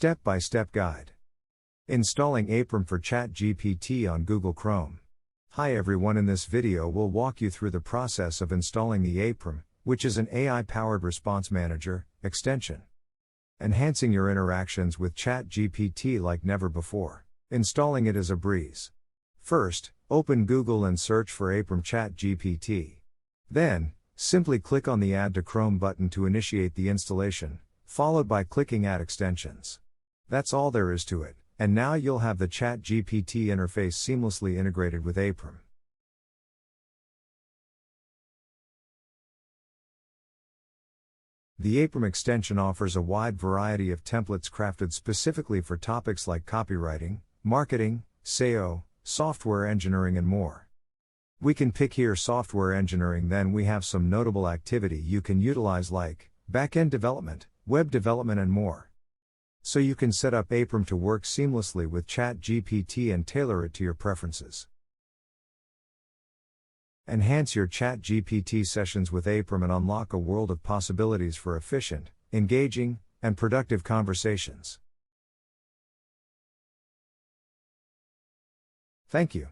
Step-by-step guide. Installing AIPRM for ChatGPT on Google Chrome. Hi everyone, in this video we'll walk you through the process of installing the AIPRM, which is an AI-powered response manager extension. Enhancing your interactions with ChatGPT like never before. Installing it is a breeze. First, open Google and search for AIPRM ChatGPT. Then, simply click on the Add to Chrome button to initiate the installation, followed by clicking Add Extensions. That's all there is to it, and now you'll have the ChatGPT interface seamlessly integrated with AIPRM. The AIPRM extension offers a wide variety of templates crafted specifically for topics like copywriting, marketing, SEO, software engineering and more. We can pick here software engineering, then we have some notable activity you can utilize like back-end development, web development and more. So you can set up AIPRM to work seamlessly with ChatGPT and tailor it to your preferences. Enhance your ChatGPT sessions with AIPRM and unlock a world of possibilities for efficient, engaging, and productive conversations. Thank you.